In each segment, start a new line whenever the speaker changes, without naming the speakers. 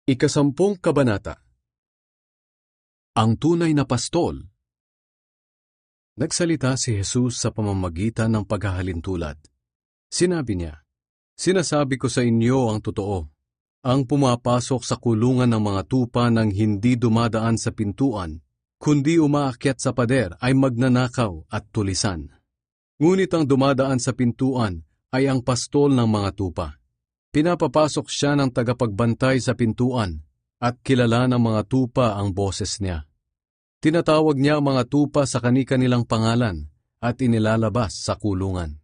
Ikasampung kabanata. Ang tunay na pastol. Nagsalita si Jesus sa pamamagitan ng paghahalintulad. Sinabi niya, "Sinasabi ko sa inyo ang totoo. Ang pumapasok sa kulungan ng mga tupa nang hindi dumadaan sa pintuan, kundi umaakyat sa pader ay magnanakaw at tulisan. Ngunit ang dumadaan sa pintuan ay ang pastol ng mga tupa. Pinapapasok siya ng tagapagbantay sa pintuan at kilala ng mga tupa ang boses niya. Tinatawag niya ang mga tupa sa kani-kanilang pangalan at inilalabas sa kulungan.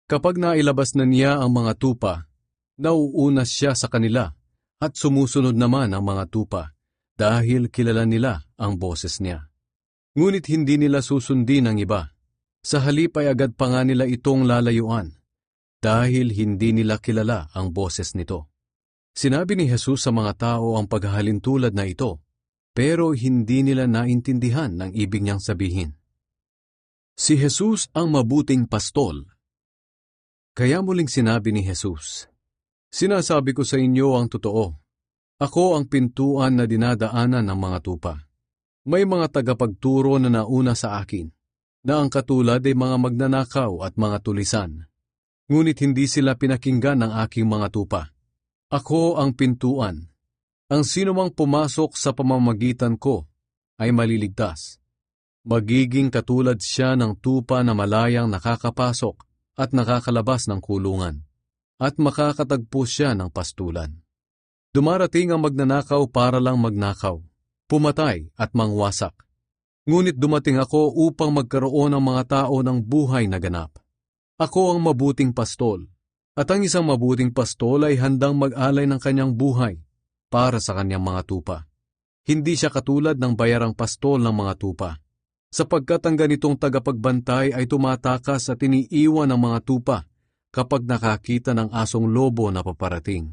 Kapag nailabas na niya ang mga tupa, nauunas siya sa kanila at sumusunod naman ang mga tupa dahil kilala nila ang boses niya. Ngunit hindi nila susundin ang iba. Sa halip ay agad pa nga nila itong lalayuan dahil hindi nila kilala ang boses nito." Sinabi ni Jesus sa mga tao ang paghahalintulad na ito, pero hindi nila naintindihan ng ibig niyang sabihin. Si Jesus ang mabuting pastol. Kaya muling sinabi ni Jesus, "Sinasabi ko sa inyo ang totoo. Ako ang pintuan na dinadaanan ng mga tupa. May mga tagapagturo na nauna sa akin, na ang katulad ay mga magnanakaw at mga tulisan. Ngunit hindi sila pinakinggan ng aking mga tupa. Ako ang pintuan. Ang sinumang pumasok sa pamamagitan ko ay maliligtas. Magiging katulad siya ng tupa na malayang nakakapasok at nakakalabas ng kulungan, at makakatagpo siya ng pastulan. Dumarating ang magnanakaw para lang magnakaw, pumatay at mangwasak. Ngunit dumating ako upang magkaroon ng mga tao ng buhay na ganap. Ako ang mabuting pastol, at ang isang mabuting pastol ay handang mag-alay ng kanyang buhay para sa kanyang mga tupa. Hindi siya katulad ng bayarang pastol ng mga tupa, sapagkat ang ganitong tagapagbantay ay tumatakas at iniiwan ng mga tupa kapag nakakita ng asong lobo na paparating.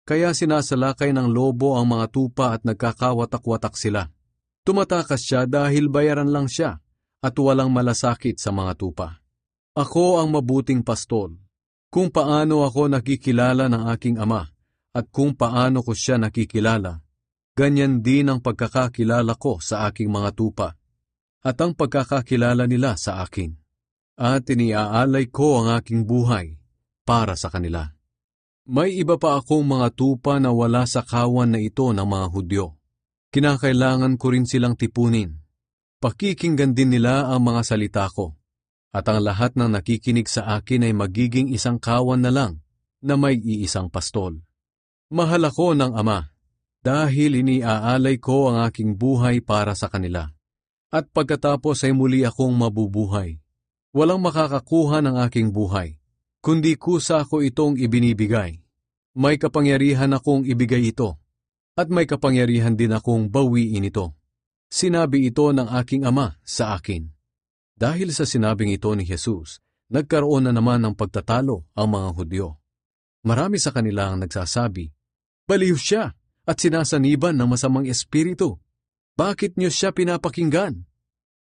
Kaya sinasalakay ng lobo ang mga tupa at nagkakawatak-watak sila. Tumatakas siya dahil bayaran lang siya at walang malasakit sa mga tupa. Ako ang mabuting pastol. Kung paano ako nakikilala ng aking ama at kung paano ko siya nakikilala, ganyan din ang pagkakakilala ko sa aking mga tupa at ang pagkakakilala nila sa akin. At iniaalay ko ang aking buhay para sa kanila. May iba pa akong mga tupa na wala sa kawan na ito ng mga Hudyo. Kinakailangan ko rin silang tipunin. Pakikinggan din nila ang mga salita ko. At ang lahat ng nakikinig sa akin ay magiging isang kawan na lang na may iisang pastol. Mahal ako ng Ama, dahil iniaalay ko ang aking buhay para sa kanila. At pagkatapos ay muli akong mabubuhay. Walang makakakuha ng aking buhay, kundi kusa ko itong ibinibigay. May kapangyarihan akong ibigay ito, at may kapangyarihan din akong bawiin ito. Sinabi ito ng aking Ama sa akin. Dahil sa sinabing ito ni Jesus, nagkaroon na naman ng pagtatalo ang mga Hudyo. Marami sa kanila ang nagsasabi, "Baliw siya at sinasaniban ng masamang espiritu. Bakit niyo siya pinapakinggan?"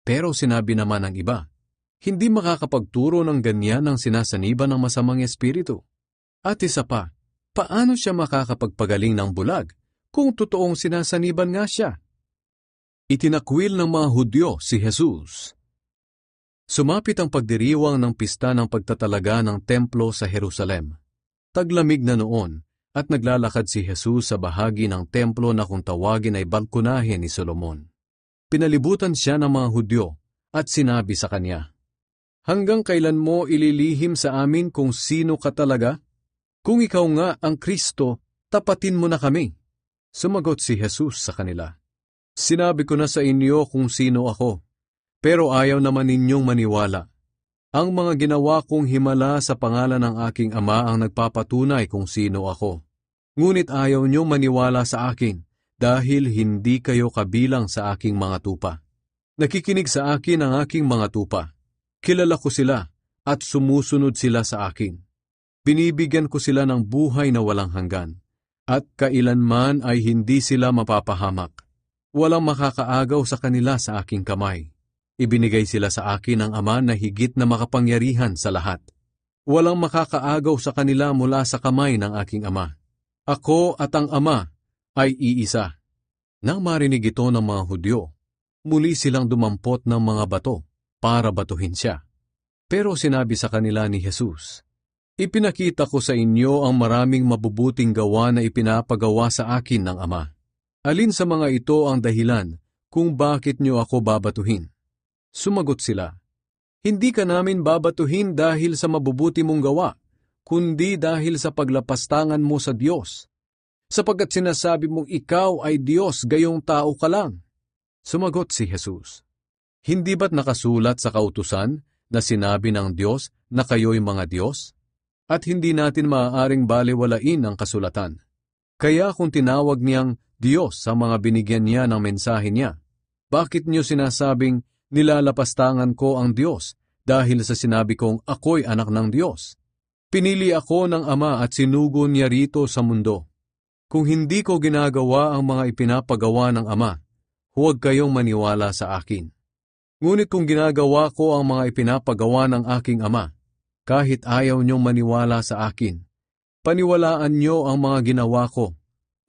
Pero sinabi naman ng iba, "Hindi makakapagturo ng ganyan ang sinasaniban ng masamang espiritu." At isa pa, paano siya makakapagpagaling ng bulag kung totoong sinasaniban nga siya? Itinakwil ng mga Hudyo si Jesus. Sumapit ang pagdiriwang ng pista ng pagtatalaga ng templo sa Jerusalem. Taglamig na noon at naglalakad si Jesus sa bahagi ng templo na kung tawagin ay balkonahe ni Solomon. Pinalibutan siya ng mga Hudyo at sinabi sa kanya, "Hanggang kailan mo ililihim sa amin kung sino ka talaga? Kung ikaw nga ang Kristo, tapatin mo na kami." Sumagot si Jesus sa kanila, "Sinabi ko na sa inyo kung sino ako. Pero ayaw naman ninyong maniwala. Ang mga ginawa kong himala sa pangalan ng aking Ama ang nagpapatunay kung sino ako. Ngunit ayaw niyong maniwala sa akin dahil hindi kayo kabilang sa aking mga tupa. Nakikinig sa akin ang aking mga tupa. Kilala ko sila at sumusunod sila sa akin. Binibigyan ko sila ng buhay na walang hanggan, at kailanman ay hindi sila mapapahamak. Walang makakaagaw sa kanila sa aking kamay. Ibinigay sila sa akin ng Ama na higit na makapangyarihan sa lahat. Walang makakaagaw sa kanila mula sa kamay ng aking Ama. Ako at ang Ama ay iisa. Nang marinig ito ng mga Hudyo, muli silang dumampot ng mga bato para batuhin siya. Pero sinabi sa kanila ni Jesus, "Ipinakita ko sa inyo ang maraming mabubuting gawa na ipinapagawa sa akin ng Ama. Alin sa mga ito ang dahilan kung bakit niyo ako babatuhin?" Sumagot sila, "Hindi ka namin babatuhin dahil sa mabubuti mong gawa, kundi dahil sa paglapastangan mo sa Diyos. Sapagkat sinasabi mong ikaw ay Diyos, gayong tao ka lang." Sumagot si Jesus, "Hindi ba't nakasulat sa kautusan na sinabi ng Diyos na kayo'y mga Diyos? At hindi natin maaaring balewalain ang kasulatan. Kaya kung tinawag niyang Diyos sa mga binigyan niya ng mensahe niya, bakit niyo sinasabing nilalapastangan ko ang Diyos dahil sa sinabi kong ako'y anak ng Diyos? Pinili ako ng Ama at sinugo niya rito sa mundo. Kung hindi ko ginagawa ang mga ipinapagawa ng Ama, huwag kayong maniwala sa akin. Ngunit kung ginagawa ko ang mga ipinapagawa ng aking Ama, kahit ayaw niyong maniwala sa akin, paniwalaan niyo ang mga ginawa ko,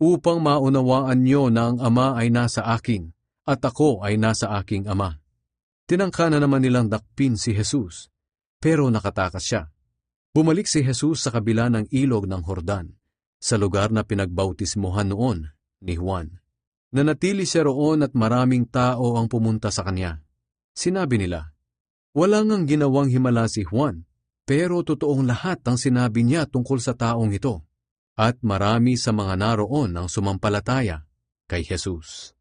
upang maunawaan niyo na ang Ama ay nasa akin, at ako ay nasa aking Ama." Tinangka na naman nilang dakpin si Jesus, pero nakatakas siya. Bumalik si Jesus sa kabila ng ilog ng Jordan, sa lugar na pinagbautismohan noon ni Juan. Nanatili siya roon at maraming tao ang pumunta sa kanya. Sinabi nila, "Wala ngang ginawang himala si Juan, pero totoong lahat ang sinabi niya tungkol sa taong ito." At marami sa mga naroon ang sumampalataya kay Jesus.